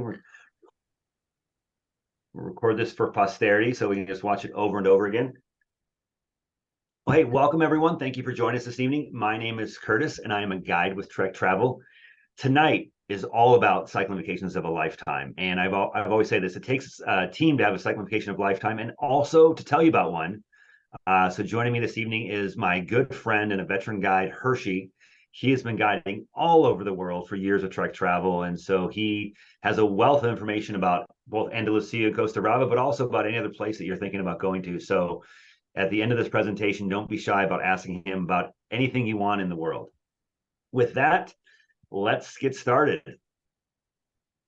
We'll record this for posterity so we can just watch it over and over again. Well, hey, welcome everyone. Thank you for joining us this evening. My name is Curtis and I am a guide with Trek Travel. Tonight is all about cycling vacations of a lifetime. And I've always said this, it takes a team to have a cycling vacation of a lifetime and also to tell you about one. So joining me this evening is my good friend and a veteran guide, Hershey. He has been guiding all over the world for years of Trek Travel. And so he has a wealth of information about both Andalucia and Costa Brava, but also about any other place that you're thinking about going to. So at the end of this presentation, don't be shy about asking him about anything you want in the world. With that, let's get started.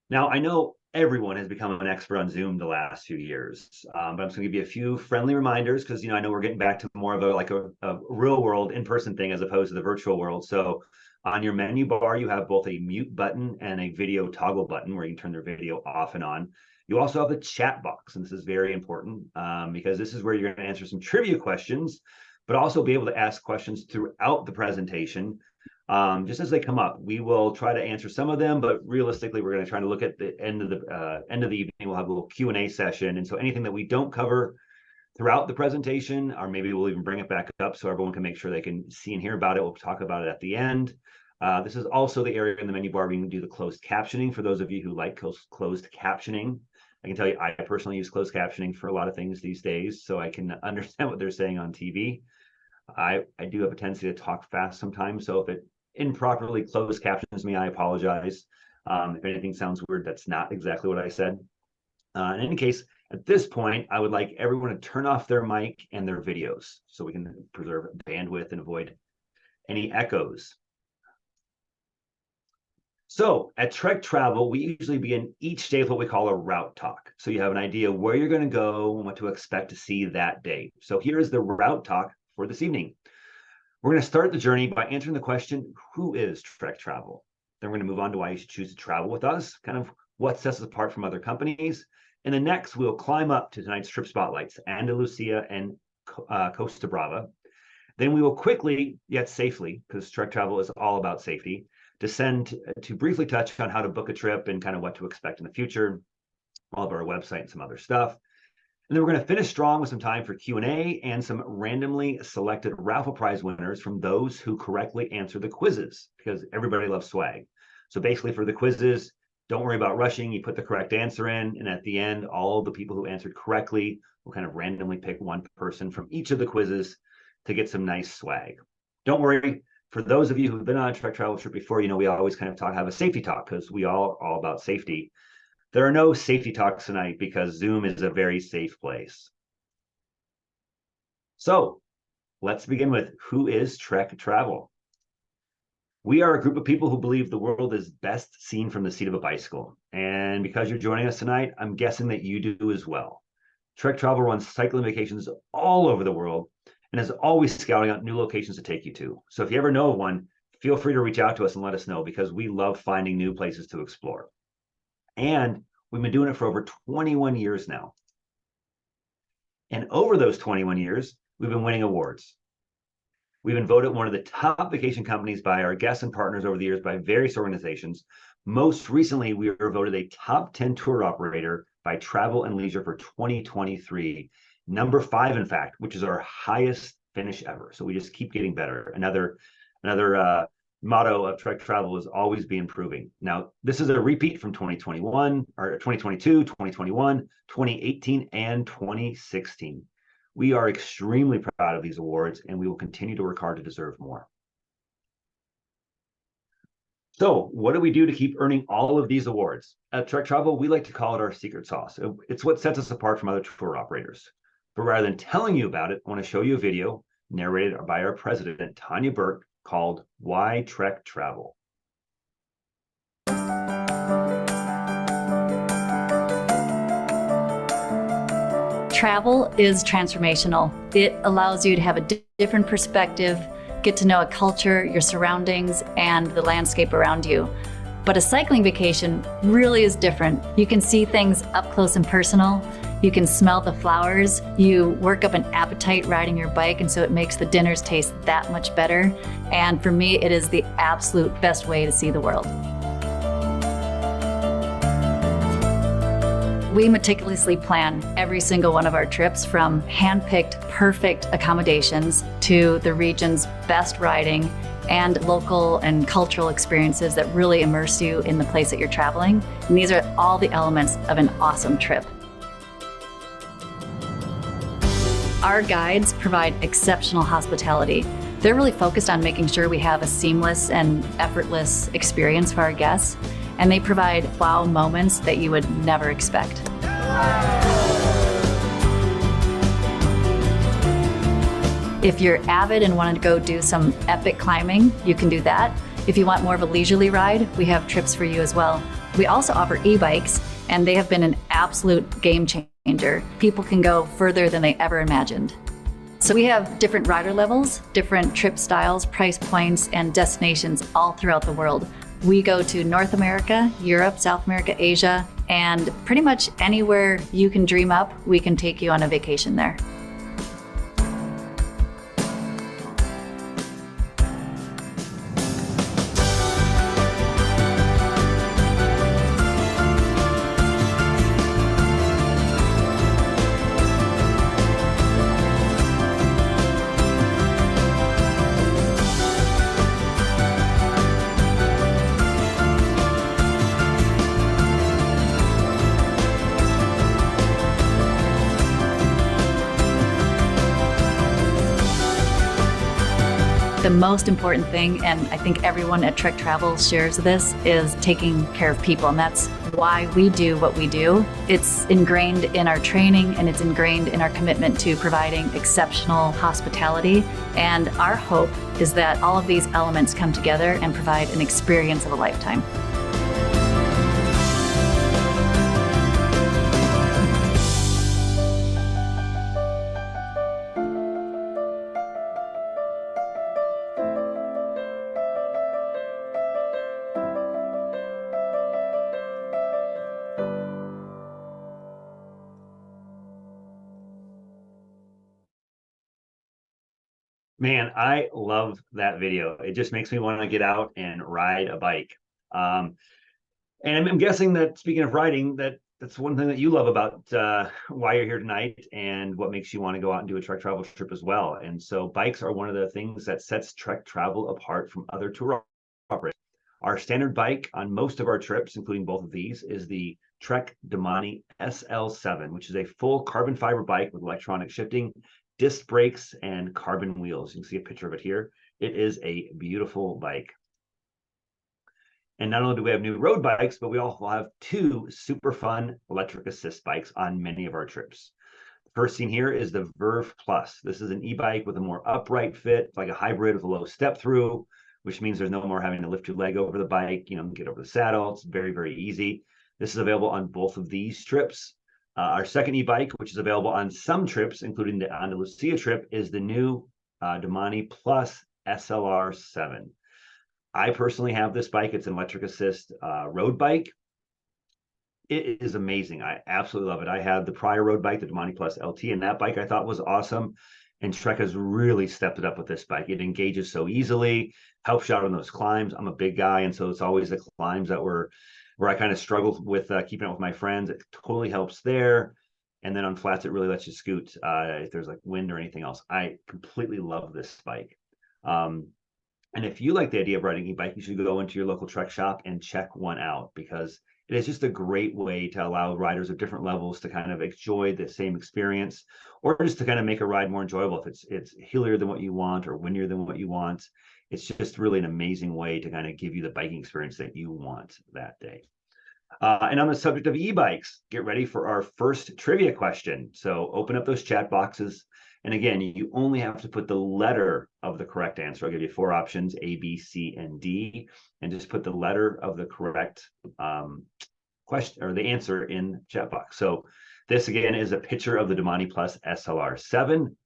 Now, I know everyone has become an expert on Zoom the last few years, but I'm just going to give you a few friendly reminders because I know we're getting back to more of a real world in-person thing as opposed to the virtual world. So on your menu bar, you have both a mute button and a video toggle button where you can turn their video off and on. You also have a chat box, and this is very important because this is where you're going to answer some trivia questions, but also be able to ask questions throughout the presentation. Just as they come up, we will try to answer some of them, but realistically, we're going to try to look at the end of the evening. We'll have a little Q&A session, and so anything that we don't cover throughout the presentation, or maybe we'll even bring it back up so everyone can make sure they can see and hear about it. We'll talk about it at the end. This is also the area in the menu bar where you can do the closed captioning for those of you who like closed captioning. I can tell you, I personally use closed captioning for a lot of things these days, so I can understand what they're saying on TV. I do have a tendency to talk fast sometimes, so if it improperly closed captions me, I apologize. If anything sounds weird, that's not exactly what I said. In any case, at this point, I would like everyone to turn off their mic and their videos so we can preserve bandwidth and avoid any echoes. So at Trek Travel, we usually begin each day with what we call a route talk. So you have an idea where you're going to go and what to expect to see that day. So here is the route talk for this evening. We're going to start the journey by answering the question, who is Trek Travel? Then we're going to move on to why you should choose to travel with us, kind of what sets us apart from other companies. And then next, we'll climb up to tonight's trip spotlights, Andalucia and Costa Brava. Then we will quickly, yet safely, because Trek Travel is all about safety, descend to briefly touch on how to book a trip and kind of what to expect in the future, all of our website and some other stuff. And then we're going to finish strong with some time for Q&A and some randomly selected raffle prize winners from those who correctly answer the quizzes, because everybody loves swag. So basically for the quizzes, don't worry about rushing. You put the correct answer in, and at the end, all the people who answered correctly will kind of randomly pick one person from each of the quizzes to get some nice swag. Don't worry. For those of you who've been on a Trek Travel trip before, we always kind of have a safety talk because we are all about safety. There are no safety talks tonight because Zoom is a very safe place. So let's begin with who is Trek Travel? We are a group of people who believe the world is best seen from the seat of a bicycle. And because you're joining us tonight, I'm guessing that you do as well. Trek Travel runs cycling vacations all over the world and is always scouting out new locations to take you to. So if you ever know of one, feel free to reach out to us and let us know because we love finding new places to explore. And we've been doing it for over 21 years now. And over those 21 years, we've been winning awards. We've been voted one of the top vacation companies by our guests and partners over the years by various organizations. Most recently, we were voted a top 10 tour operator by Travel and Leisure for 2023. Number 5, in fact, which is our highest finish ever. So we just keep getting better. Another motto of Trek Travel is always be improving. Now, this is a repeat from 2021, or 2022, 2021, 2018, and 2016. We are extremely proud of these awards, and we will continue to work hard to deserve more. So what do we do to keep earning all of these awards? At Trek Travel, we like to call it our secret sauce. It's what sets us apart from other tour operators. But rather than telling you about it, I want to show you a video narrated by our president, Tanya Burke, called Why Trek Travel. Travel is transformational. It allows you to have a different perspective, get to know a culture, your surroundings, and the landscape around you. But a cycling vacation really is different. You can see things up close and personal. You can smell the flowers. You work up an appetite riding your bike, and so it makes the dinners taste that much better. And for me, it is the absolute best way to see the world. We meticulously plan every single one of our trips, from hand-picked perfect accommodations to the region's best riding and local and cultural experiences that really immerse you in the place that you're traveling. And these are all the elements of an awesome trip. Our guides provide exceptional hospitality. They're really focused on making sure we have a seamless and effortless experience for our guests, and they provide wow moments that you would never expect. If you're avid and want to go do some epic climbing, you can do that. If you want more of a leisurely ride, we have trips for you as well. We also offer e-bikes, and they have been an absolute game changer. People can go further than they ever imagined. So we have different rider levels, different trip styles, price points, and destinations all throughout the world. We go to North America, Europe, South America, Asia, and pretty much anywhere you can dream up, we can take you on a vacation there. The most important thing, and I think everyone at Trek Travel shares this, is taking care of people. And that's why we do what we do. It's ingrained in our training, and it's ingrained in our commitment to providing exceptional hospitality. And our hope is that all of these elements come together and provide an experience of a lifetime. Man, I love that video. It just makes me want to get out and ride a bike. And I'm guessing that, speaking of riding, that's one thing that you love about why you're here tonight and what makes you want to go out and do a Trek Travel trip as well. And so bikes are one of the things that sets Trek Travel apart from other tour operators. Our standard bike on most of our trips, including both of these, is the Trek Domani SL7, which is a full carbon fiber bike with electronic shifting, disc brakes, and carbon wheels. You can see a picture of it here. It is a beautiful bike. And not only do we have new road bikes, but we also have two super fun electric assist bikes on many of our trips. The first seen here is the Verve Plus. This is an e-bike with a more upright fit. It's like a hybrid with a low step through, which means there's no more having to lift your leg over the bike, get over the saddle. It's very, very easy. This is available on both of these trips. Our second e-bike, which is available on some trips, including the Andalucia trip, is the new Domani Plus SLR7. I personally have this bike. It's an electric assist road bike. It is amazing. I absolutely love it. I had the prior road bike, the Domani Plus LT, and that bike I thought was awesome. And Trek has really stepped it up with this bike. It engages so easily, helps you out on those climbs. I'm a big guy, and so it's always the climbs that where I kind of struggle with keeping up with my friends. It totally helps there. And then on flats, it really lets you scoot if there's like wind or anything else. I completely love this bike. And if you like the idea of riding e-bike, you should go into your local Trek shop and check one out, because it is just a great way to allow riders of different levels to kind of enjoy the same experience, or just to kind of make a ride more enjoyable. If it's hillier than what you want or windier than what you want, it's just really an amazing way to kind of give you the biking experience that you want that day. And on the subject of e-bikes, get ready for our first trivia question. So open up those chat boxes. And again, you only have to put the letter of the correct answer. I'll give you 4 options, A, B, C, and D, and just put the letter of the correct question or the answer in chat box. So this again is a picture of the Domani Plus SLR7.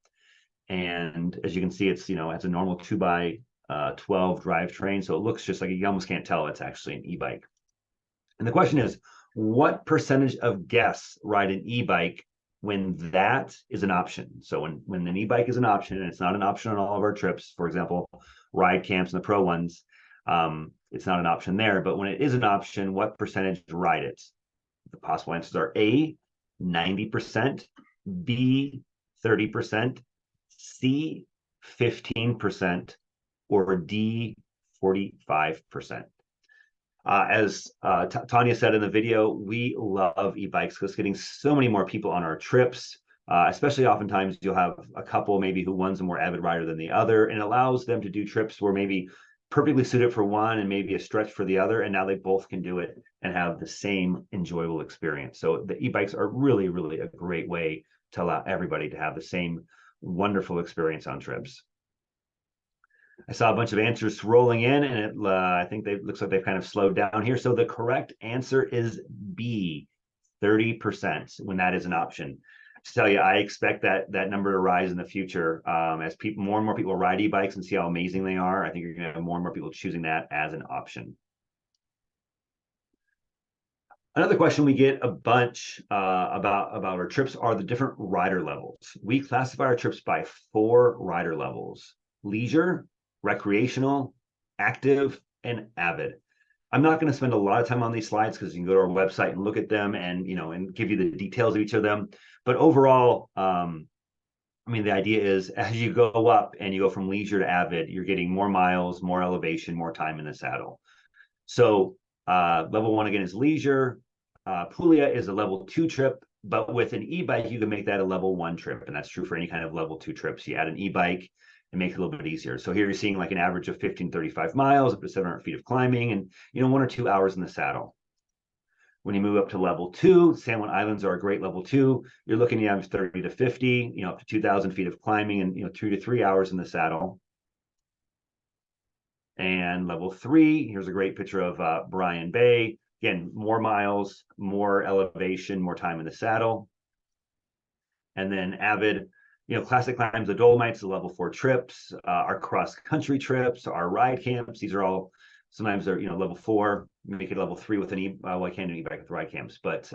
And as you can see, it's, it's a normal 2x12 drivetrain. So it looks just like, you almost can't tell it's actually an e-bike. And the question is, what percentage of guests ride an e-bike when that is an option? So when an e-bike is an option, and it's not an option on all of our trips, for example, ride camps and the pro ones, it's not an option there. But when it is an option, what percentage ride it? The possible answers are A, 90%, B, 30%, C, 15%, or D, 45%. As Tanya said in the video, we love e-bikes because getting so many more people on our trips, especially oftentimes you'll have a couple maybe who one's a more avid rider than the other, and allows them to do trips where maybe perfectly suited for one and maybe a stretch for the other, and now they both can do it and have the same enjoyable experience. So the e-bikes are really, really a great way to allow everybody to have the same wonderful experience on trips. I saw a bunch of answers rolling in, and I think they looks like they've kind of slowed down here. So the correct answer is B, 30%, when that is an option. To tell you, I expect that number to rise in the future as more and more people ride e-bikes and see how amazing they are. I think you're going to have more and more people choosing that as an option. Another question we get a bunch about our trips are the different rider levels. We classify our trips by 4 rider levels: leisure, recreational, active, and avid. I'm not going to spend a lot of time on these slides because you can go to our website and look at them and and give you the details of each of them. But overall, I mean, the idea is as you go up and you go from leisure to avid, you're getting more miles, more elevation, more time in the saddle. So level 1 again is leisure. Puglia is a level 2 trip, but with an e-bike, you can make that a level 1 trip. And that's true for any kind of level 2 trips. You add an e-bike and make it a little bit easier. So here you're seeing like an average of 1535 miles, up to 700 feet of climbing, and 1 or 2 hours in the saddle. When you move up to level 2, San Juan Islands are a great level 2. You're looking at 30 to 50, up to 2,000 feet of climbing, and 2 to 3 hours in the saddle. And level 3, here's a great picture of Bryan Bay. Again, more miles, more elevation, more time in the saddle. And then avid, classic climbs, the Dolomites, the level 4 trips, our cross-country trips, our ride camps. These are all, sometimes they're, level 4, make it level 3 with an well, I can't do e-bike with ride camps, but,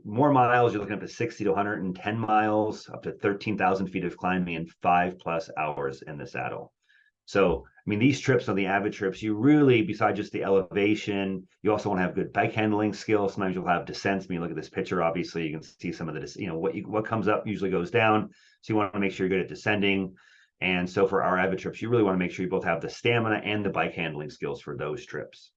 more miles, you're looking up to 60 to 110 miles, up to 13,000 feet of climbing, and 5+ hours in the saddle. So, I mean, these trips are the avid trips. You really, besides just the elevation, you also want to have good bike handling skills. Sometimes you'll have descents. I mean, look at this picture. Obviously, you can see some of the, what comes up usually goes down. So you want to make sure you're good at descending. And so for our avid trips, you really want to make sure you both have the stamina and the bike handling skills for those trips.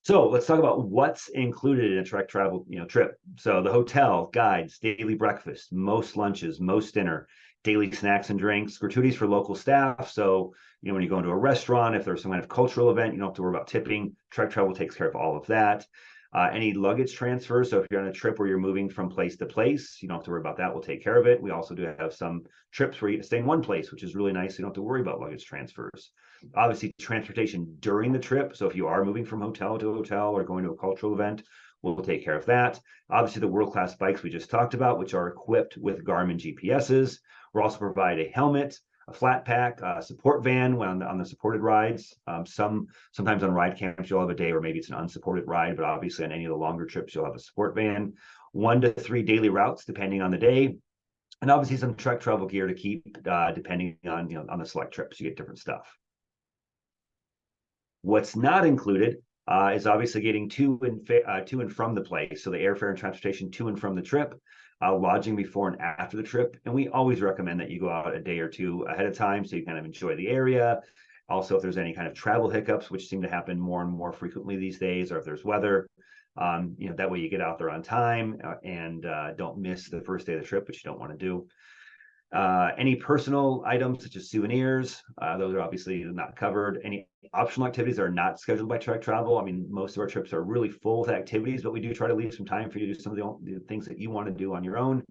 So let's talk about what's included in a Trek travel, trip. So the hotel, guides, daily breakfast, most lunches, most dinner, daily snacks and drinks, gratuities for local staff. So, when you go into a restaurant, if there's some kind of cultural event, you don't have to worry about tipping. Trek Travel takes care of all of that. Any luggage transfer. So if you're on a trip where you're moving from place to place, you don't have to worry about that. We'll take care of it. We also do have some trips where you stay in one place, which is really nice. You don't have to worry about luggage transfers. Obviously, transportation during the trip. So if you are moving from hotel to hotel or going to a cultural event, we'll take care of that. Obviously, the world-class bikes we just talked about, which are equipped with Garmin GPSs. We'll also provide a helmet, a flat pack, a support van when on the supported rides. Sometimes on ride camps, you'll have a day where maybe it's an unsupported ride, but obviously on any of the longer trips, you'll have a support van. 1 to 3 daily routes, depending on the day. And obviously some Trek travel gear to keep, depending on, on the select trips, you get different stuff. What's not included is obviously getting to and from the place. So the airfare and transportation to and from the trip, lodging before and after the trip. And we always recommend that you go out a day or 2 ahead of time so you kind of enjoy the area. Also, if there's any kind of travel hiccups, which seem to happen more and more frequently these days, or if there's weather, that way you get out there on time and don't miss the first day of the trip, which you don't want to do. Any personal items such as souvenirs, those are obviously not covered. Any optional activities are not scheduled by Trek Travel. I mean, most of our trips are really full with activities, but we do try to leave some time for you to do some of the things that you want to do on your own,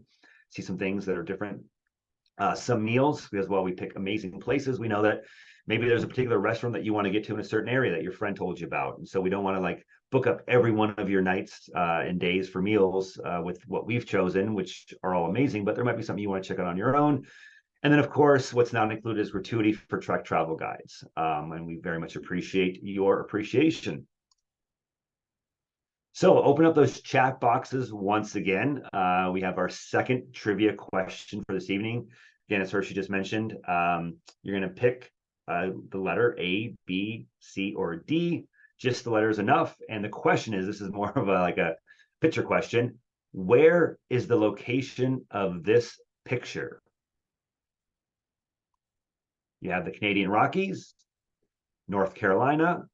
see some things that are different. Some meals, because while we pick amazing places, we know that maybe there's a particular restaurant that you want to get to in a certain area that your friend told you about. And so we don't want to book up every one of your nights and days for meals with what we've chosen, which are all amazing, but there might be something you want to check out on your own. And then, of course, what's not included is gratuity for Trek travel guides. And we very much appreciate your appreciation. So open up those chat boxes once again. We have our second trivia question for this evening. Again, as Hershey just mentioned, you're going to pick the letter A, B, C, or D. Just the letters enough. And the question is, this is more of a picture question. Where is the location of this picture? You have the Canadian Rockies, North Carolina,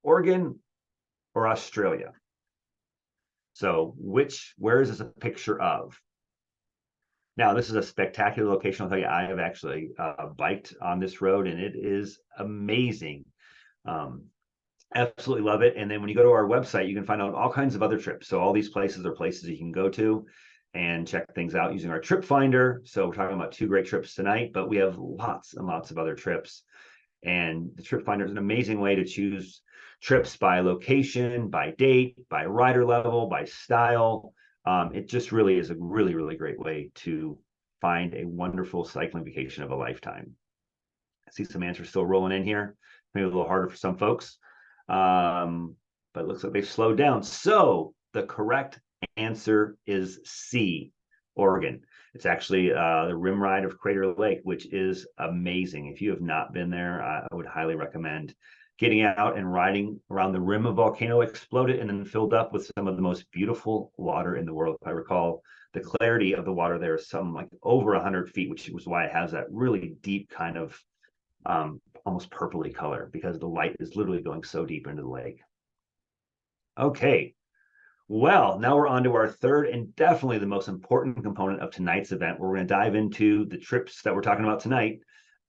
Oregon, or Australia. So where is this a picture of? Now, this is a spectacular location. I'll tell you, I have actually biked on this road, and it is amazing. Absolutely love it. And then when you go to our website, you can find out all kinds of other trips. So all these places are places you can go to and check things out using our trip finder. So we're talking about 2 great trips tonight, but we have lots and lots of other trips. And the trip finder is an amazing way to choose trips by location, by date, by rider level, by style. It just really is a really, really great way to find a wonderful cycling vacation of a lifetime. I see some answers still rolling in here. Maybe a little harder for some folks. But it looks like they've slowed down. So the correct answer is C, Oregon. It's actually the rim ride of Crater Lake, which is amazing. If you have not been there, I would highly recommend getting out and riding around the rim of volcano exploded and then filled up with some of the most beautiful water in the world. If I recall, the clarity of the water there is some like over 100 feet, which was why it has that really deep kind of almost purpley color, because the light is literally going so deep into the lake. Okay, well, now we're on to our third and definitely the most important component of tonight's event. We're going to dive into the trips that we're talking about tonight,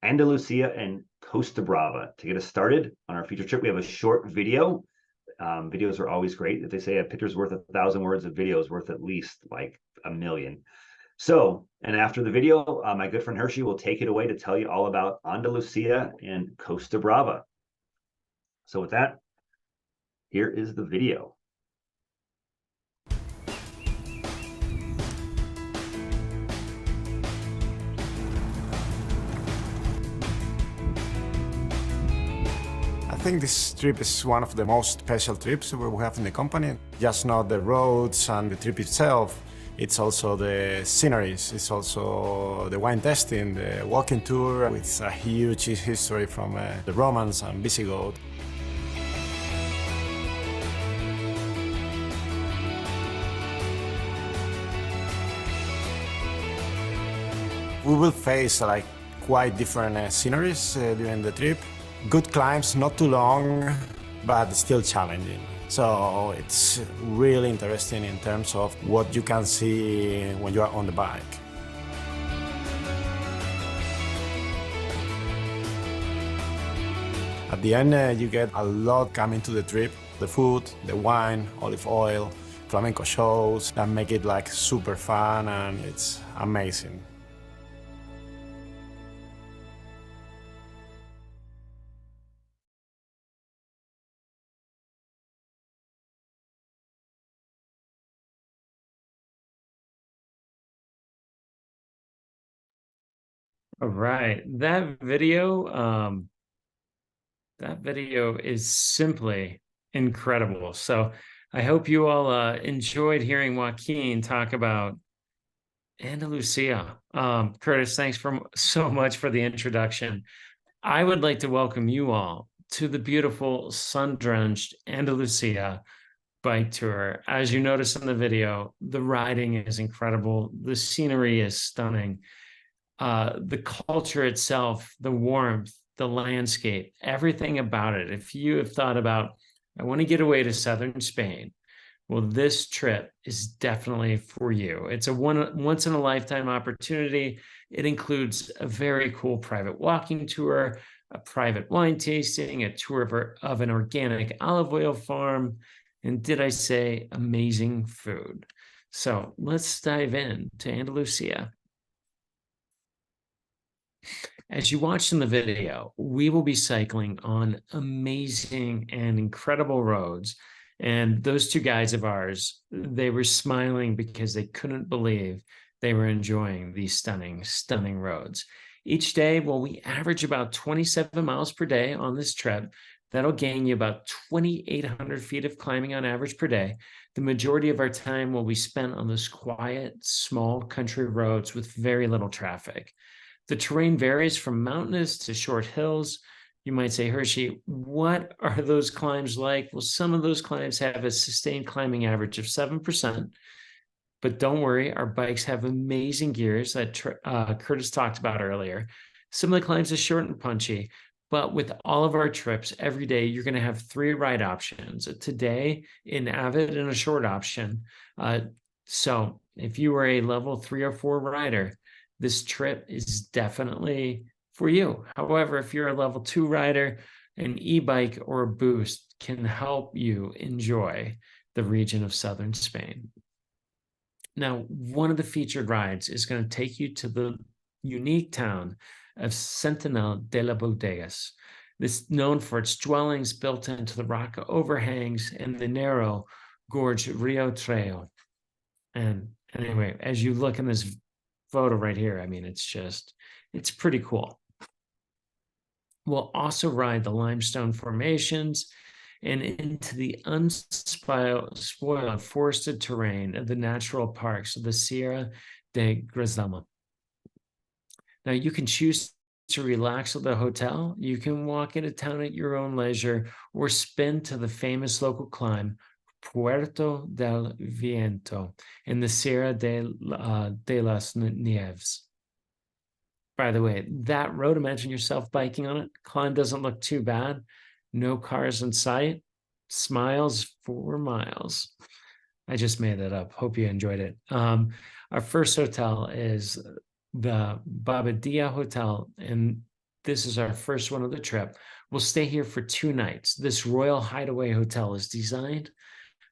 Andalucia and Costa Brava. To get us started on our feature trip, we have a short video. Videos are always great. If they say a picture's worth 1,000 words, a video is worth at least like 1,000,000. So, and after the video, my good friend Hershey will take it away to tell you all about Andalucia and Costa Brava. So with that, here is the video. I think this trip is one of the most special trips we have in the company. Just not the roads and the trip itself, it's also the sceneries, it's also the wine tasting, the walking tour with a huge history from the Romans and Visigoths. We will face like quite different sceneries during the trip. Good climbs, not too long, but still challenging. So it's really interesting in terms of what you can see when you are on the bike. At the end, you get a lot coming to the trip. The food, the wine, olive oil, flamenco shows that make it like super fun, and it's amazing. All right, that video is simply incredible. So I hope you all enjoyed hearing Joaquin talk about Andalucia. Curtis, thanks so much for the introduction. I would like to welcome you all to the beautiful sun-drenched Andalucia Bike Tour. As you notice in the video, the riding is incredible. The scenery is stunning. The culture itself, the warmth, the landscape, everything about it. If you have thought about, I want to get away to southern Spain, well, this trip is definitely for you. It's a once in a lifetime opportunity. It includes a very cool private walking tour, a private wine tasting, a tour of an organic olive oil farm, and did I say amazing food? So let's dive in to Andalucia. As you watched in the video, we will be cycling on amazing and incredible roads. And those 2 guides of ours, they were smiling because they couldn't believe they were enjoying these stunning, stunning roads. Each day, well, we average about 27 miles per day on this trip. That'll gain you about 2,800 feet of climbing on average per day. The majority of our time will be spent on those quiet, small country roads with very little traffic. The terrain varies from mountainous to short hills. You might say, Hershey, what are those climbs like? Well, some of those climbs have a sustained climbing average of 7%. But don't worry, our bikes have amazing gears that Curtis talked about earlier. Some of the climbs are short and punchy, but with all of our trips every day, you're going to have 3 ride options. Today, an Avid and a short option. So if you are a level 3 or 4 rider, this trip is definitely for you. However, if you're a level 2 rider, an e-bike or a boost can help you enjoy the region of southern Spain. Now, one of the featured rides is going to take you to the unique town of Sentinel de la Bodegas. This is known for its dwellings built into the rock overhangs and the narrow gorge Rio Trail. And anyway, as you look in this photo right here, I mean, it's pretty cool. We'll also ride the limestone formations and into the unspoiled forested terrain of the natural parks of the Sierra de Grazalema. Now, you can choose to relax at the hotel, you can walk into town at your own leisure, or spin to the famous local climb, Puerto del Viento, in the Sierra de las Nieves. By the way, that road, imagine yourself biking on it. Climb doesn't look too bad. No cars in sight. Smiles for miles. I just made that up. Hope you enjoyed it. Our first hotel is the Bobadilla Hotel, and this is our first one of the trip. We'll stay here for 2 nights. This Royal Hideaway Hotel is designed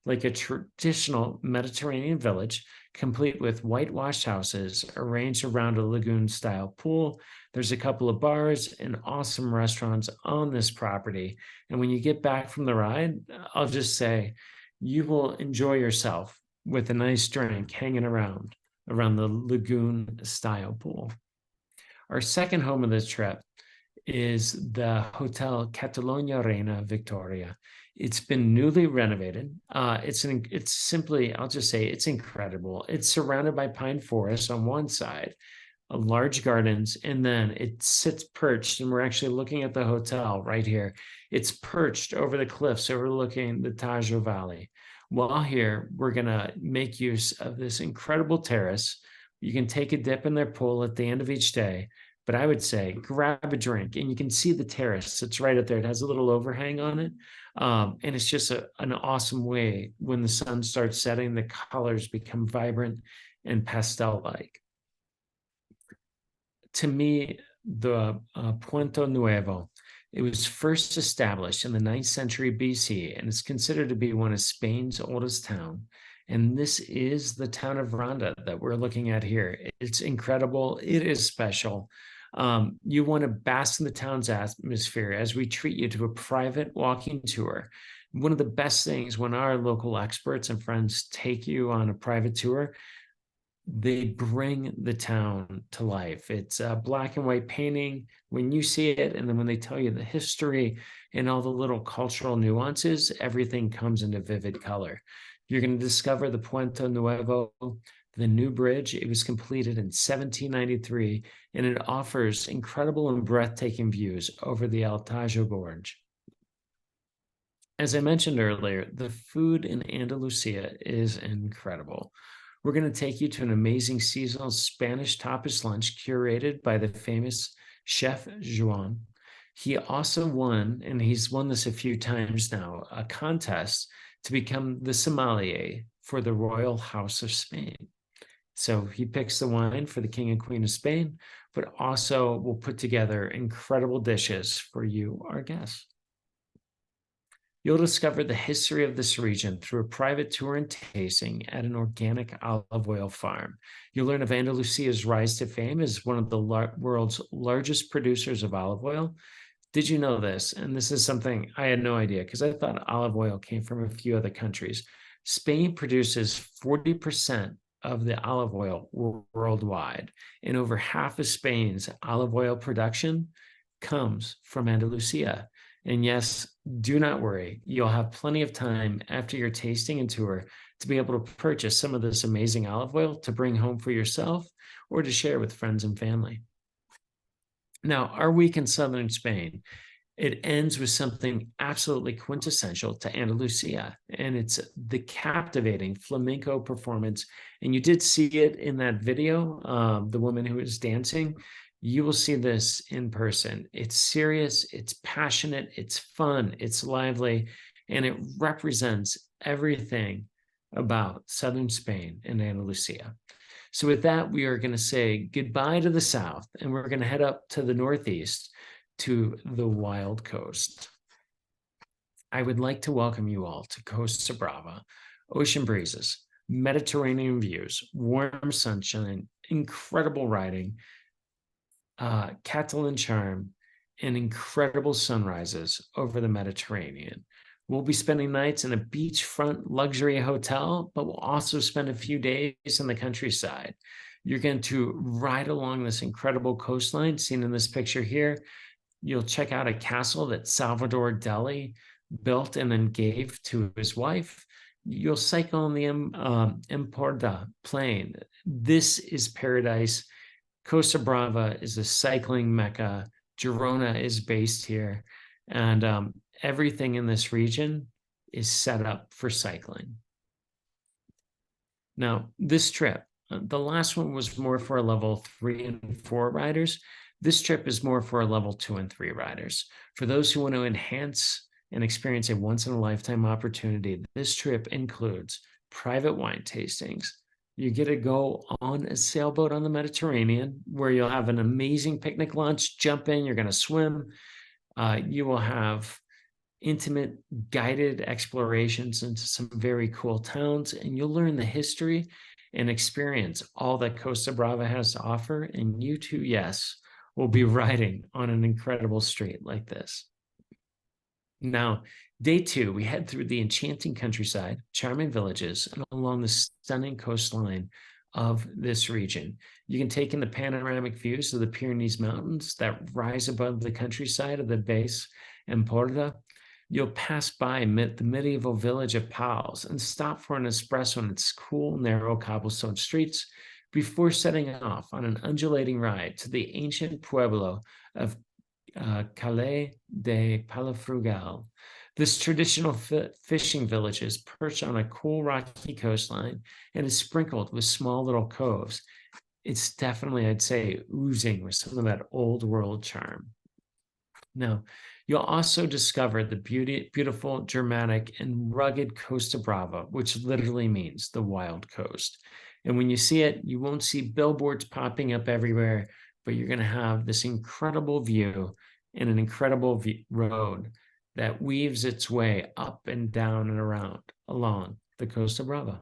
like a traditional Mediterranean village, complete with whitewashed houses arranged around a lagoon-style pool. There's a couple of bars and awesome restaurants on this property. And when you get back from the ride, I'll just say you will enjoy yourself with a nice drink hanging around the lagoon-style pool. Our second home of this trip is the Hotel Catalonia Reina Victoria. It's been newly renovated. It's simply, I'll just say, it's incredible. It's surrounded by pine forests on one side, large gardens, and then it sits perched, and we're actually looking at the hotel right here. It's perched over the cliffs overlooking the Tajo Valley. While here, we're gonna make use of this incredible terrace. You can take a dip in their pool at the end of each day, but I would say grab a drink, and you can see the terrace. It's right up there. It has a little overhang on it. And it's just an awesome way when the sun starts setting, the colors become vibrant and pastel-like. To me, the Puerto Nuevo, it was first established in the 9th century BC, and it's considered to be one of Spain's oldest towns. And this is the town of Ronda that we're looking at here. It's incredible. It is special. You want to bask in the town's atmosphere as we treat you to a private walking tour. One of the best things when our local experts and friends take you on a private tour, they bring the town to life. It's a black and white painting when you see it, and then when they tell you the history and all the little cultural nuances, everything comes into vivid color. You're going to discover the Puerto Nuevo, the new bridge. It was completed in 1793, and it offers incredible and breathtaking views over the Altajo Gorge. As I mentioned earlier, the food in Andalusia is incredible. We're going to take you to an amazing seasonal Spanish tapas lunch curated by the famous chef Joan. He also won, and he's won this a few times now, a contest to become the sommelier for the Royal House of Spain. So he picks the wine for the King and Queen of Spain, but also will put together incredible dishes for you, our guests. You'll discover the history of this region through a private tour and tasting at an organic olive oil farm. You'll learn of Andalusia's rise to fame as one of the world's largest producers of olive oil. Did you know this? And this is something I had no idea, because I thought olive oil came from a few other countries. Spain produces 40% of the olive oil worldwide, and over half of Spain's olive oil production comes from Andalusia. And yes, do not worry, you'll have plenty of time after your tasting and tour to be able to purchase some of this amazing olive oil to bring home for yourself or to share with friends and family. Now, our week in southern Spain, it ends with something absolutely quintessential to Andalusia, and it's the captivating flamenco performance. And you did see it in that video, the woman who was dancing. You will see this in person. It's serious, it's passionate, it's fun, it's lively, and it represents everything about southern Spain and Andalusia. So with that, we are going to say goodbye to the south, and we're going to head up to the northeast to the wild coast. I would like to welcome you all to Costa Brava. Ocean breezes, Mediterranean views, warm sunshine, incredible riding, Catalan charm, and incredible sunrises over the Mediterranean. We'll be spending nights in a beachfront luxury hotel, but we'll also spend a few days in the countryside. You're going to ride along this incredible coastline seen in this picture here. You'll check out a castle that Salvador Dali built and then gave to his wife. You'll cycle on the Emporda plain. This is paradise. Costa Brava is a cycling mecca. Girona is based here. And everything in this region is set up for cycling. Now, this trip, the last one was more for level 3 and 4 riders. This trip is more for level 2 and 3 riders. For those who want to enhance and experience a once-in-a-lifetime opportunity, this trip includes private wine tastings. You get to go on a sailboat on the Mediterranean where you'll have an amazing picnic lunch, jump in, you're going to swim. You will have intimate guided explorations into some very cool towns, and you'll learn the history and experience all that Costa Brava has to offer. And you too, yes, will be riding on an incredible street like this. Now, day 2, we head through the enchanting countryside, charming villages, and along the stunning coastline of this region. You can take in the panoramic views of the Pyrenees Mountains that rise above the countryside of the base Emporda. You'll pass by the medieval village of Pals and stop for an espresso in its cool, narrow cobblestone streets before setting off on an undulating ride to the ancient pueblo of Calais de Palafrugal. This traditional fishing village is perched on a cool rocky coastline and is sprinkled with small little coves. It's definitely, I'd say, oozing with some of that old world charm. Now, you'll also discover the beautiful, dramatic, and rugged Costa Brava, which literally means the wild coast. And when you see it, you won't see billboards popping up everywhere, but you're going to have this incredible view and an incredible road that weaves its way up and down and around along the Costa Brava.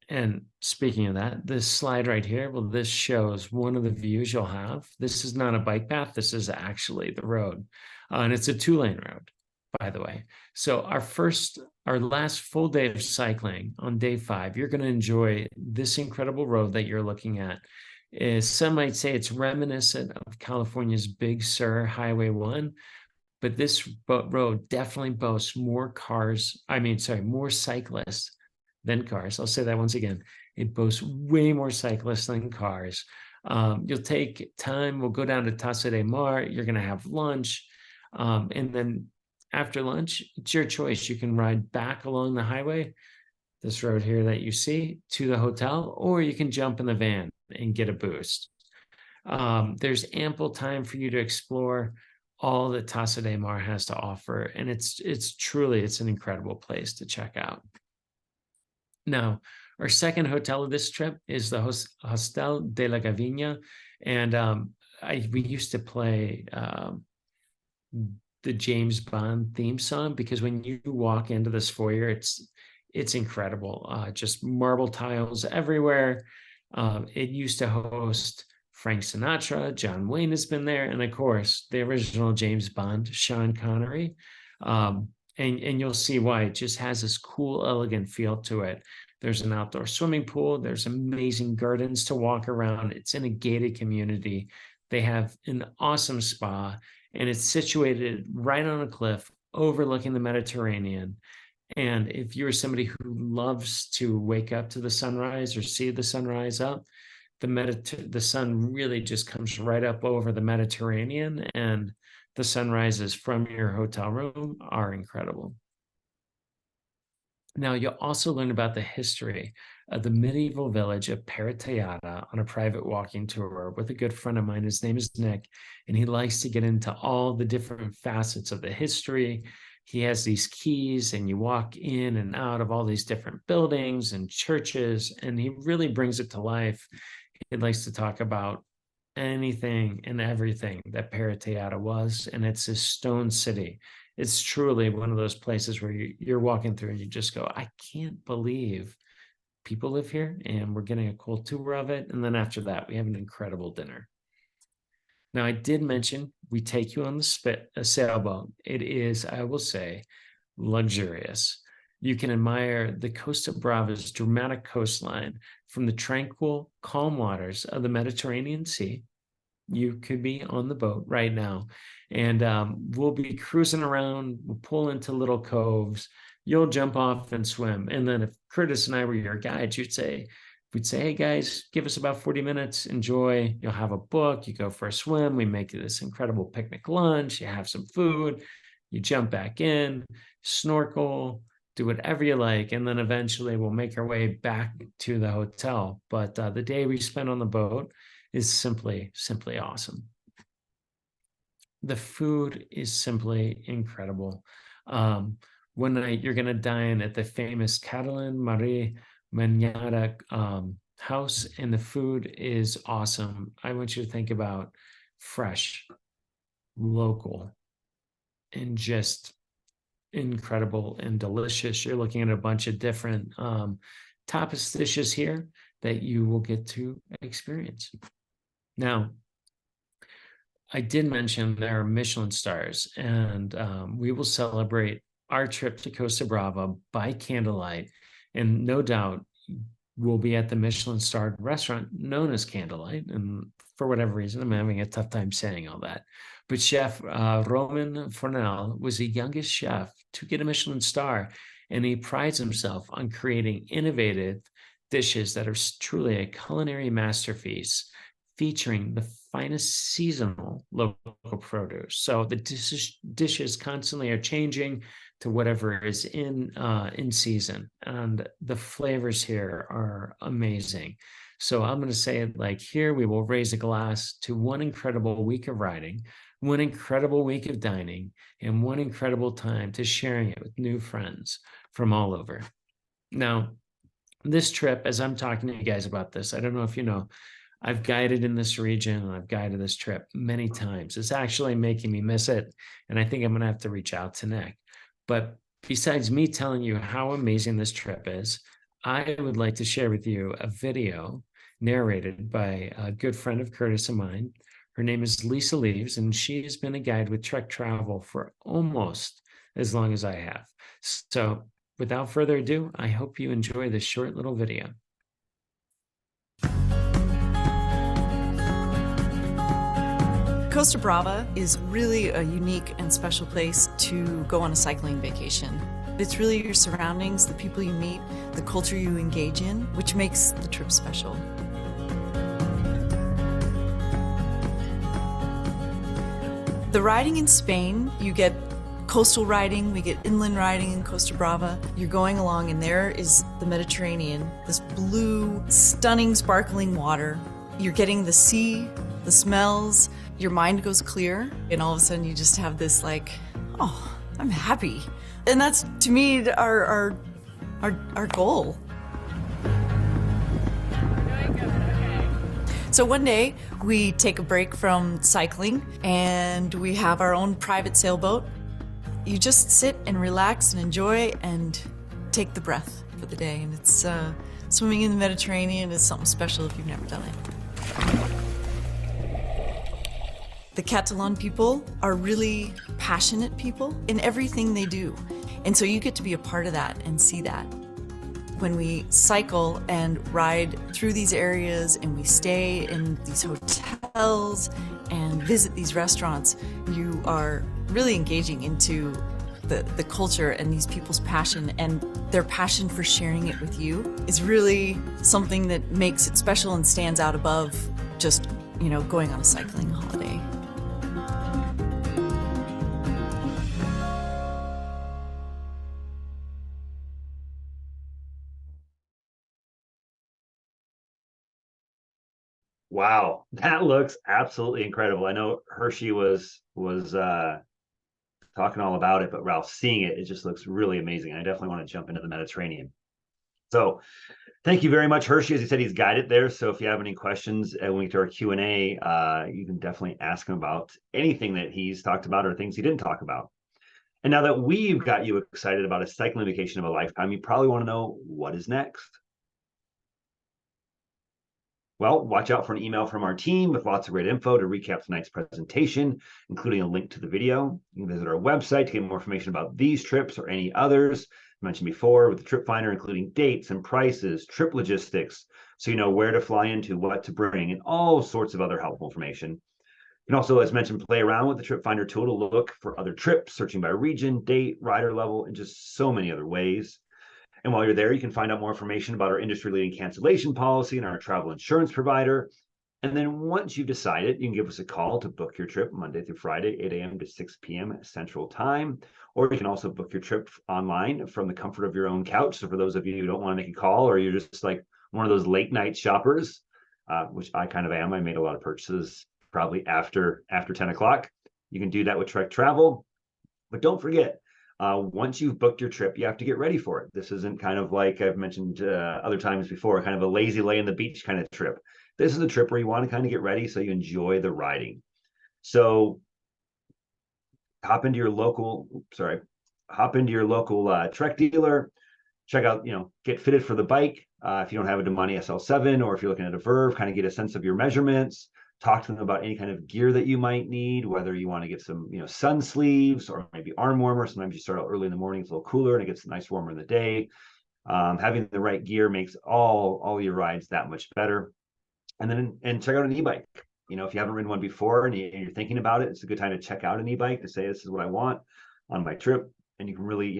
And speaking of that, this slide right here, well, this shows one of the views you'll have. This is not a bike path. This is actually the road. And it's a 2-lane road, by the way. So our last full day of cycling on day 5, you're going to enjoy this incredible road that you're looking at. Some might say it's reminiscent of California's Big Sur Highway 1, but this road definitely boasts more cyclists than cars. I'll say that once again. It boasts way more cyclists than cars. You'll take time. We'll go down to Taza de Mar. You're going to have lunch. And then after lunch, it's your choice. You can ride back along the highway, this road here that you see, to the hotel, or you can jump in the van and get a boost. There's ample time for you to explore all that Taza de Mar has to offer. And it's truly an incredible place to check out. Now, our second hotel of this trip is the Hostel de la Gavina. And we used to play the James Bond theme song, because when you walk into this foyer, it's incredible. Just marble tiles everywhere. It used to host Frank Sinatra, John Wayne has been there, and of course, the original James Bond, Sean Connery. And you'll see why. It just has this cool, elegant feel to it. There's an outdoor swimming pool. There's amazing gardens to walk around. It's in a gated community. They have an awesome spa, and it's situated right on a cliff overlooking the Mediterranean. And if you're somebody who loves to wake up to the sunrise or see the sunrise up, the sun really just comes right up over the Mediterranean, and the sunrises from your hotel room are incredible. Now, you'll also learn about the history of the medieval village of Peratayada on a private walking tour with a good friend of mine. His name is Nick, and he likes to get into all the different facets of the history. He has these keys, and you walk in and out of all these different buildings and churches, and he really brings it to life. He likes to talk about anything and everything that Peratayada was, and it's a stone city. It's truly one of those places where you're walking through and you just go, I can't believe people live here, and we're getting a cool tour of it. And then after that, we have an incredible dinner. Now, I did mention we take you on a sailboat. It is, I will say, luxurious. You can admire the Costa Brava's dramatic coastline from the tranquil, calm waters of the Mediterranean Sea. You could be on the boat right now, and we'll be cruising around. We'll pull into little coves. You'll jump off and swim. And then if Curtis and I were your guides, we'd say, hey guys, give us about 40 minutes, enjoy. You'll have a book, you go for a swim. We make this incredible picnic lunch. You have some food, you jump back in, snorkel, do whatever you like. And then eventually we'll make our way back to the hotel. But the day we spend on the boat is simply awesome. The food is simply incredible. One night you're going to dine at the famous Catalan Marie Manada house, and the food is awesome. I want you to think about fresh, local, and just incredible and delicious. You're looking at a bunch of different tapas dishes here that you will get to experience. Now, I did mention there are Michelin stars, and we will celebrate our trip to Costa Brava by candlelight. And no doubt we'll be at the Michelin starred restaurant known as Candlelight. And for whatever reason, I'm having a tough time saying all that. But Chef Roman Fornell was the youngest chef to get a Michelin star, and he prides himself on creating innovative dishes that are truly a culinary masterpiece, featuring the finest seasonal local produce. So the dishes constantly are changing to whatever is in season, and the flavors here are amazing. So I'm going to say it like here, we will raise a glass to one incredible week of riding, one incredible week of dining, and one incredible time to sharing it with new friends from all over. Now, this trip, as I'm talking to you guys about this, I don't know if you know, I've guided in this region and I've guided this trip many times. It's actually making me miss it, and I think I'm going to have to reach out to Nick. But besides me telling you how amazing this trip is, I would like to share with you a video narrated by a good friend of Curtis and mine. Her name is Lisa Leaves, and she has been a guide with Trek Travel for almost as long as I have. So without further ado, I hope you enjoy this short little video. Costa Brava is really a unique and special place to go on a cycling vacation. It's really your surroundings, the people you meet, the culture you engage in, which makes the trip special. The riding in Spain, you get coastal riding, we get inland riding in Costa Brava. You're going along and there is the Mediterranean, this blue, stunning, sparkling water. You're getting the sea, the smells, your mind goes clear, and all of a sudden you just have this like, oh, I'm happy. And that's, to me, our goal. So one day we take a break from cycling and we have our own private sailboat. You just sit and relax and enjoy and take the breath for the day. And it's swimming in the Mediterranean is something special if you've never done it. The Catalan people are really passionate people in everything they do. And so you get to be a part of that and see that. When we cycle and ride through these areas and we stay in these hotels and visit these restaurants, you are really engaging into the culture and these people's passion and their passion for sharing it with you is really something that makes it special and stands out above just, you know, going on a cycling holiday. Wow, that looks absolutely incredible. I know Hershey was talking all about it, but Ralph, seeing it, it just looks really amazing. I definitely want to jump into the Mediterranean. So thank you very much, Hershey. As he said, he's guided there. So if you have any questions when we get to our Q&A, you can definitely ask him about anything that he's talked about or things he didn't talk about. And now that we've got you excited about a cycling vacation of a lifetime, you probably want to know what is next. Well, watch out for an email from our team with lots of great info to recap tonight's presentation, including a link to the video. You can visit our website to get more information about these trips or any others I mentioned before with the Trip Finder, including dates and prices, trip logistics, so you know where to fly into, what to bring, and all sorts of other helpful information. You can also, as mentioned, play around with the Trip Finder tool to look for other trips, searching by region, date, rider level, and just so many other ways. And while you're there, you can find out more information about our industry-leading cancellation policy and our travel insurance provider. And then once you've decided, you can give us a call to book your trip Monday through Friday, 8 a.m. to 6 p.m. Central Time. Or you can also book your trip online from the comfort of your own couch. So for those of you who don't want to make a call, or you're just like one of those late night shoppers, which I kind of am. I made a lot of purchases probably after 10 o'clock. You can do that with Trek Travel. But don't forget, once you've booked your trip, you have to get ready for it. This isn't kind of like I've mentioned other times before, kind of a lazy lay in the beach kind of trip. This is a trip where you want to kind of get ready so you enjoy the riding. So hop into your local Trek dealer, check out, get fitted for the bike. If you don't have a Domani SL7, or if you're looking at a Verve, kind of get a sense of your measurements. Talk to them about any kind of gear that you might need, whether you want to get some, sun sleeves or maybe arm warmers. Sometimes you start out early in the morning, it's a little cooler and it gets nice warmer in the day. Having the right gear makes all your rides that much better. And then check out an e-bike. If you haven't ridden one before and you're thinking about it, it's a good time to check out an e-bike to say, this is what I want on my trip. And you can really,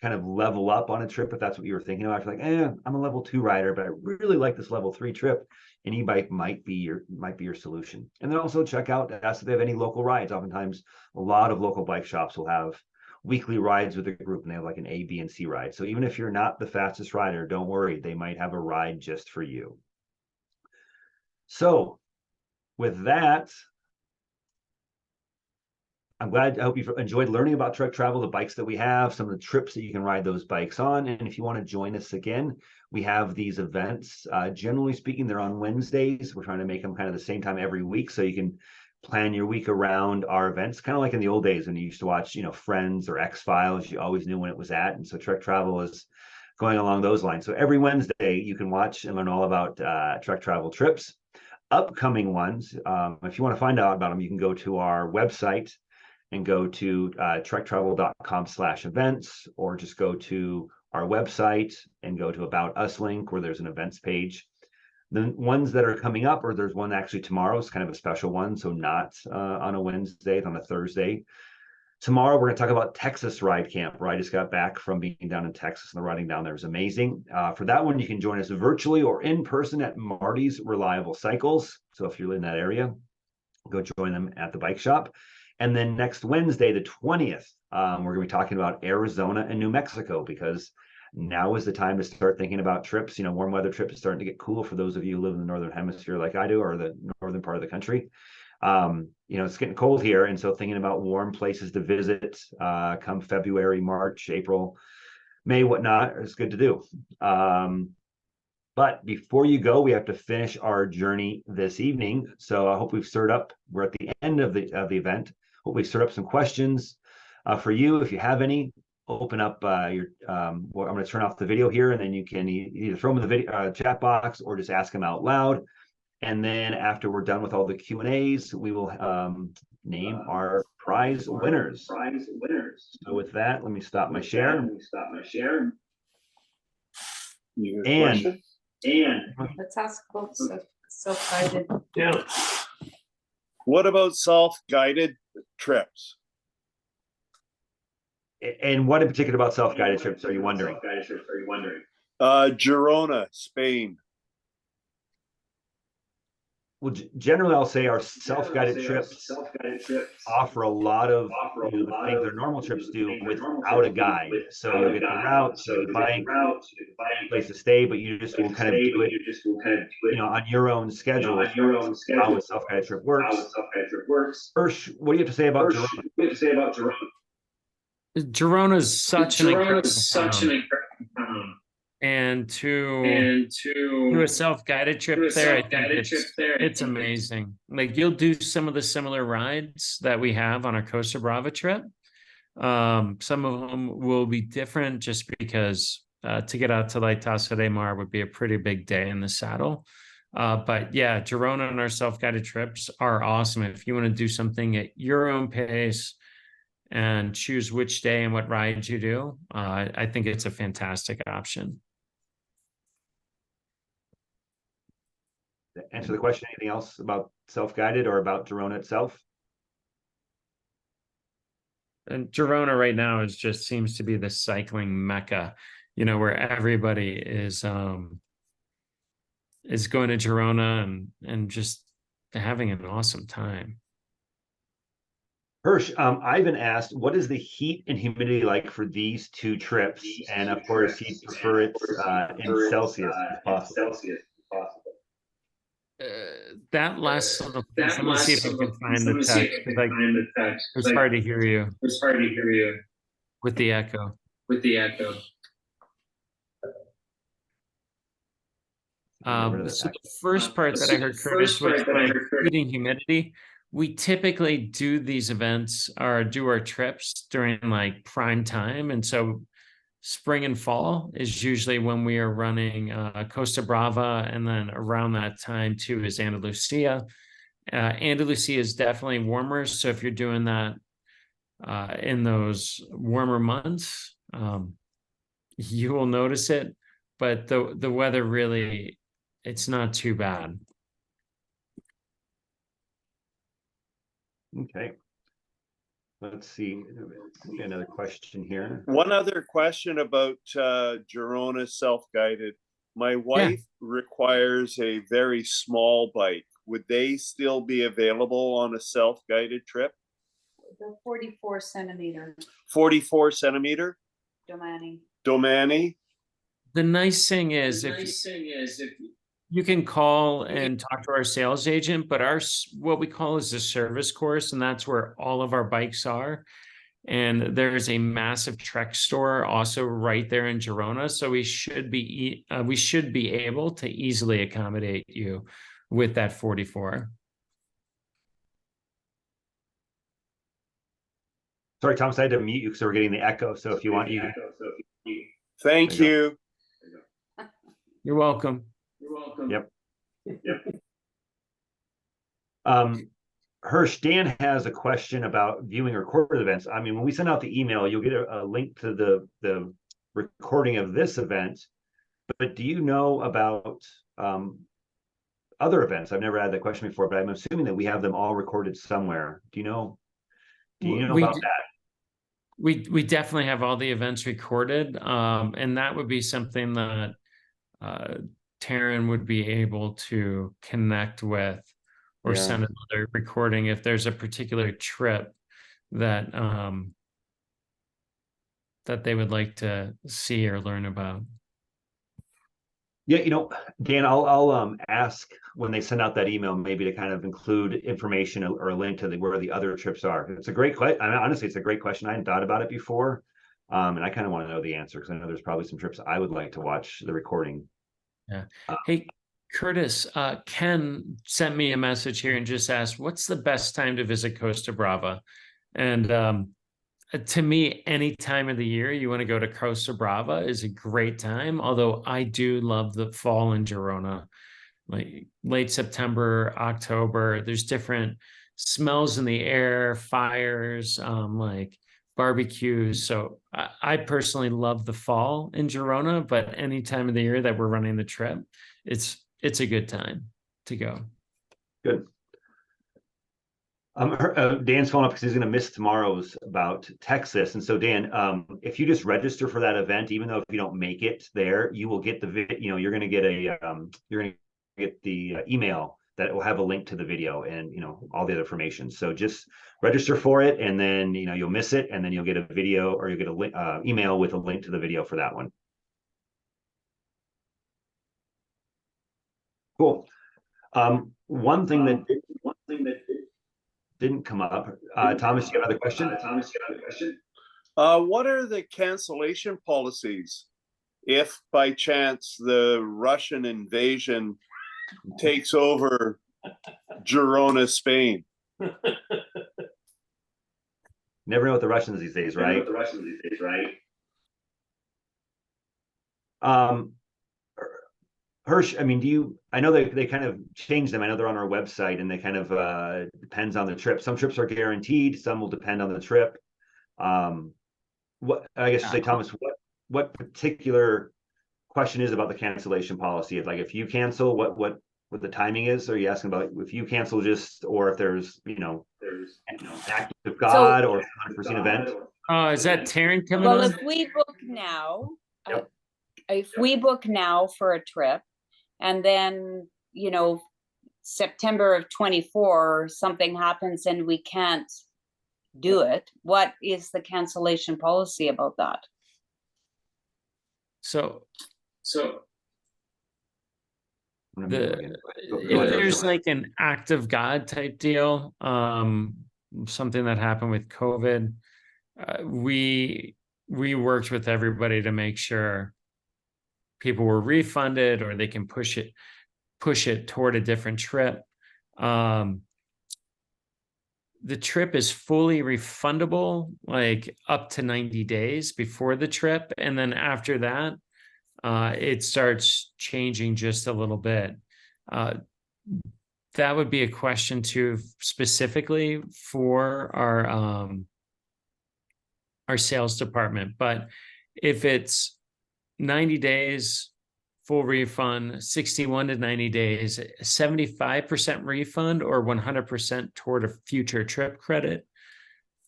kind of level up on a trip if that's what you were thinking about. If you're like, I'm a level 2 rider, but I really like this level 3 trip. An e-bike might be your solution. And then also check out, ask if they have any local rides. Oftentimes, a lot of local bike shops will have weekly rides with a group, and they have like an A, B, and C ride. So even if you're not the fastest rider, don't worry, they might have a ride just for you. So with that, I hope you've enjoyed learning about Trek Travel, the bikes that we have, some of the trips that you can ride those bikes on. And if you want to join us again, we have these events. Generally speaking, they're on Wednesdays. We're trying to make them kind of the same time every week, so you can plan your week around our events, kind of like in the old days when you used to watch, Friends or X-Files. You always knew when it was at. And so Trek Travel is going along those lines. So every Wednesday, you can watch and learn all about Trek Travel trips. Upcoming ones, if you want to find out about them, you can go to our website and go to trektravel.com/events, or just go to our website and go to About Us link where there's an events page. The ones that are coming up, or there's one actually tomorrow, it's kind of a special one, so not on a Wednesday, it's on a Thursday. Tomorrow, we're going to talk about Texas Ride Camp, where I just got back from being down in Texas, and the riding down there is amazing. For that one, you can join us virtually or in person at Marty's Reliable Cycles. So if you're in that area, go join them at the bike shop. And then next Wednesday, the 20th, we're going to be talking about Arizona and New Mexico, because now is the time to start thinking about trips. Warm weather trips are starting to get cool for those of you who live in the Northern Hemisphere like I do, or the northern part of the country. It's getting cold here. And so thinking about warm places to visit come February, March, April, May, whatnot, is good to do. But before you go, we have to finish our journey this evening. So I hope we've stirred up. We're at the end of the event. Hope we've stirred up some questions for you. If you have any, open up your. I'm going to turn off the video here, and then you can either throw them in the video chat box or just ask them out loud. And then after we're done with all the Q&As, we will name our prize winners. So with that, let me stop my share. And Let's ask folks self-guided. Yeah. What about self-guided trips? And what in particular about self-guided trips are you wondering? Girona, Spain. Well, generally, I'll say our self-guided trips offer a lot of the things our normal trips do without a guide. So you'll get the route, the bike, place to stay, but you just will kind of do it, on your own schedule. How a self-guided trip works. Hirsch, what do you have to say about Girona? Girona's such an incredible town. And to do a self-guided trip there, I think it's amazing. Like, you'll do some of the similar rides that we have on our Costa Brava trip. Some of them will be different just because to get out to La Tassa de Mar would be a pretty big day in the saddle. But yeah, Girona and our self-guided trips are awesome. If you want to do something at your own pace and choose which day and what rides you do, I think it's a fantastic option. Answer the question. Anything else about self-guided or about Girona itself? And Girona right now seems to be the cycling mecca, where everybody is going to Girona and just having an awesome time. Hirsch, Ivan asked, what is the heat and humidity like for these two trips? And of course, he'd prefer it in Celsius if possible. That last little piece, let me see if I can find the text. It's hard to hear you. With the echo. So the first part that I heard, Curtis, was heat and humidity. We typically do these events or do our trips during like prime time. And so spring and fall is usually when we are running Costa Brava, and then around that time too is Andalucia. Andalucia is definitely warmer, so if you're doing that in those warmer months, you will notice it. But the weather really, it's not too bad. Okay. Let's see. Another question here. One other question about Girona self-guided. My wife requires a very small bike. Would they still be available on a self-guided trip? The 44 centimeter 44 centimeter? Domani. The nice thing is, if you can call and talk to our sales agent, but what we call is the service course, and that's where all of our bikes are. And there's a massive Trek store also right there in Girona, so we should be able to easily accommodate you with that 44. Sorry, Thomas, I had to mute you because we're getting the echo. So if you want, Thank you. You're welcome. Yep. Hirsch, Dan has a question about viewing recorded events. I mean, when we send out the email, you'll get a link to the recording of this event. But do you know about other events? I've never had that question before, but I'm assuming that we have them all recorded somewhere. Do you know about that? We definitely have all the events recorded, and that would be something that Taryn would be able to connect with or send another recording if there's a particular trip that that they would like to see or learn about. Yeah, Dan, I'll ask when they send out that email, maybe to kind of include information or a link to where the other trips are. It's a great question. I mean, honestly, it's a great question. I hadn't thought about it before. And I kind of want to know the answer because I know there's probably some trips I would like to watch the recording. Yeah. Hey, Curtis, Ken sent me a message here and just asked, what's the best time to visit Costa Brava? And to me, any time of the year you want to go to Costa Brava is a great time. Although I do love the fall in Girona, like late September, October. There's different smells in the air, fires, like barbecues. So I personally love the fall in Girona, but any time of the year that we're running the trip, it's a good time to go. Good. Dan's calling up because he's going to miss tomorrow's about Texas. And so, Dan, if you just register for that event, even though if you don't make it there, you will get you're going to get the email that will have a link to the video and, all the other information. So just register for it, and then, you'll miss it, and then you'll get a video, or you'll get a email with a link to the video for that one. Cool. One thing that didn't come up. Thomas, you have another question? What are the cancellation policies if by chance the Russian invasion takes over Girona, Spain? Never know with the Russians these days, right? Hirsch, I mean, I know they kind of changed them. I know they're on our website, and they kind of depends on the trip. Some trips are guaranteed, some will depend on the trip. What I guess you say, Thomas, what particular question is about the cancellation policy? Like if you cancel, what the timing is? Are you asking about if you cancel or if there's act of God or 100% event? Is that Taryn coming Well, on? if we book now, Yep. if we book now for a trip, and then, September of 24, something happens and we can't do it, what is the cancellation policy about that? So Go ahead, if there's like an act of God type deal, something that happened with COVID, we worked with everybody to make sure people were refunded, or they can push it toward a different trip. The trip is fully refundable, like up to 90 days before the trip. And then after that, it starts changing just a little bit. That would be a question too, specifically for our sales department. But if it's 90 days, full refund, 61 to 90 days, 75% refund or 100% toward a future trip credit,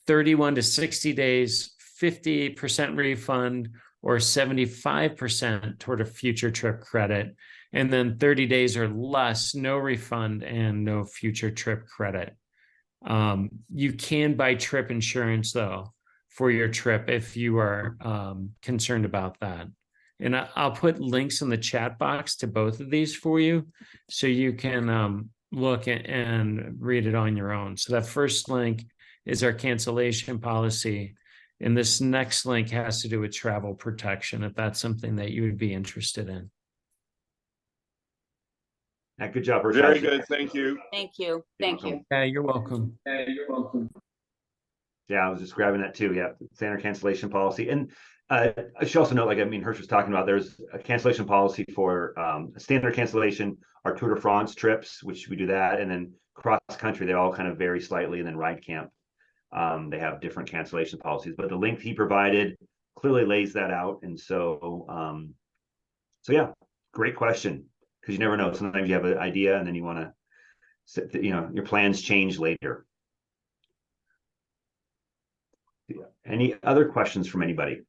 31 to 60 days, 50% refund or 75% toward a future trip credit. And then 30 days or less, no refund and no future trip credit. You can buy trip insurance though for your trip if you are concerned about that. And I'll put links in the chat box to both of these for you, so you can look and read it on your own. So that first link is our cancellation policy. And this next link has to do with travel protection, if that's something that you would be interested in. Yeah, good job, Hirsch. Very good. Thank you. Thank you. Thank you. Yeah, you're welcome. Yeah, I was just grabbing that too. Yeah, standard cancellation policy. And I should also note, Hirsch was talking about, there's a cancellation policy for a standard cancellation, our Tour de France trips, which we do that, and then cross country, they all kind of vary slightly, and then ride camp, they have different cancellation policies. But the link he provided clearly lays that out. And so yeah, great question, because you never know. Sometimes you have an idea and then you want to, your plans change later. Any other questions from anybody?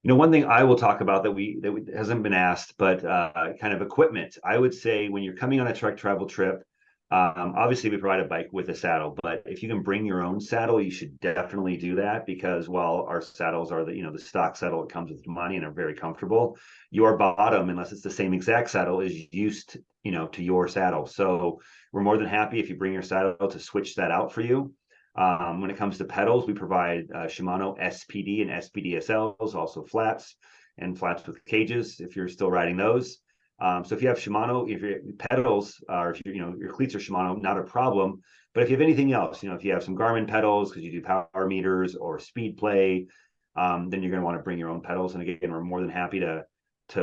One thing I will talk about that hasn't been asked, but kind of equipment. I would say when you're coming on a Trek travel trip, obviously we provide a bike with a saddle, but if you can bring your own saddle, you should definitely do that, because while our saddles are the stock saddle, it comes with money and are very comfortable, your bottom, unless it's the same exact saddle, is used to your saddle. So we're more than happy if you bring your saddle to switch that out for you. When it comes to pedals, we provide Shimano SPD and SPDSLs, also flats and flats with cages if you're still riding those. So if you have Shimano, if your pedals, or if your cleats are Shimano, not a problem. But if you have anything else, if you have some Garmin pedals because you do power meters or speed play, then you're going to want to bring your own pedals. And again, we're more than happy to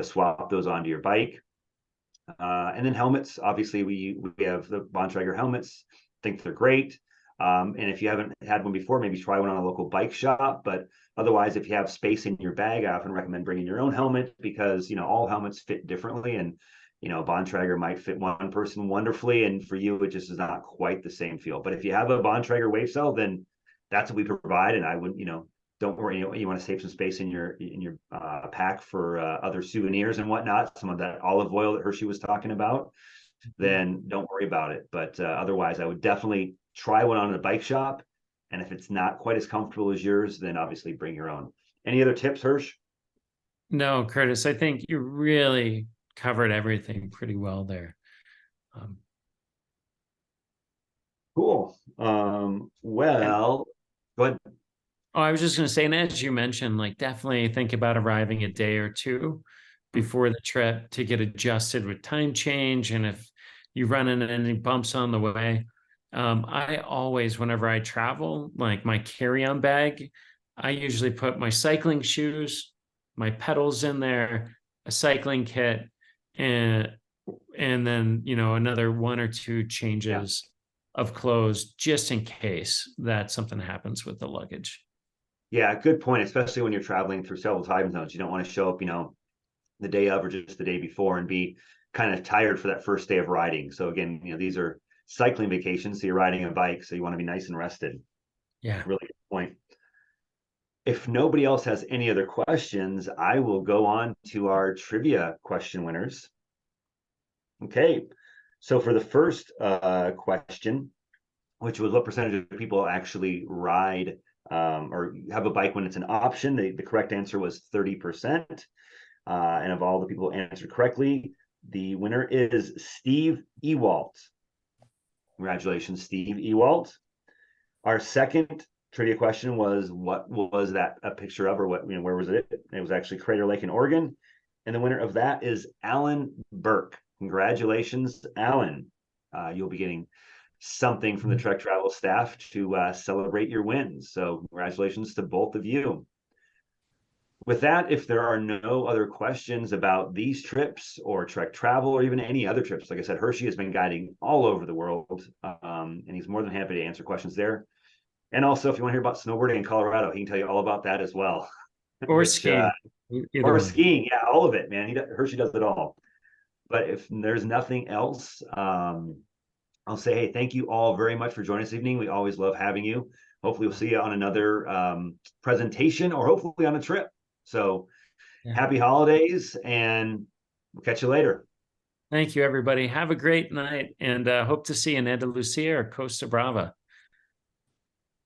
swap those onto your bike. And then helmets, obviously we have the Bontrager helmets. I think they're great. And if you haven't had one before, maybe try one on a local bike shop. But otherwise, if you have space in your bag, I often recommend bringing your own helmet, because all helmets fit differently, and a Bontrager might fit one person wonderfully, and for you, it just is not quite the same feel. But if you have a Bontrager wave cell, then that's what we provide. And I wouldn't, don't worry, you want to save some space in your pack for other souvenirs and whatnot, some of that olive oil that Hershey was talking about, then don't worry about it. But otherwise, I would definitely try one on in a bike shop. And if it's not quite as comfortable as yours, then obviously bring your own. Any other tips, Hirsch? No, Curtis, I think you really covered everything pretty well there. Cool. Well, go ahead. Oh, I was just going to say, and as you mentioned, like definitely think about arriving a day or two before the trip to get adjusted with time change. And if you run into any bumps on the way, I always, whenever I travel, like my carry-on bag, I usually put my cycling shoes, my pedals in there, a cycling kit, and then, another one or two changes of clothes just in case that something happens with the luggage. Yeah, good point, especially when you're traveling through several time zones. You don't want to show up, the day of or just the day before and be kind of tired for that first day of riding. So again, these are cycling vacations, so you're riding a bike, so you want to be nice and rested. Yeah. Really good point. If nobody else has any other questions, I will go on to our trivia question winners. Okay, so for the first question, which was what percentage of people actually ride or have a bike when it's an option, the correct answer was 30%. And of all the people who answered correctly, the winner is Steve Ewalt. Congratulations, Steve Ewalt. Our second trivia question was, what was that a picture of, or what, where was it? It was actually Crater Lake in Oregon. And the winner of that is Alan Burke. Congratulations, Alan. You'll be getting something from the Trek Travel staff to celebrate your wins. So congratulations to both of you. With that, if there are no other questions about these trips or Trek Travel or even any other trips, like I said, Hershey has been guiding all over the world, and he's more than happy to answer questions there. And also, if you want to hear about snowboarding in Colorado, he can tell you all about that as well. Or skiing. Or skiing, yeah, all of it, man. Hershey does it all. But if there's nothing else, I'll say, hey, thank you all very much for joining us this evening. We always love having you. Hopefully we'll see you on another presentation or hopefully on a trip. So happy holidays, and we'll catch you later. Thank you, everybody. Have a great night, and hope to see you in Andalucia or Costa Brava.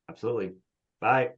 Absolutely. Bye.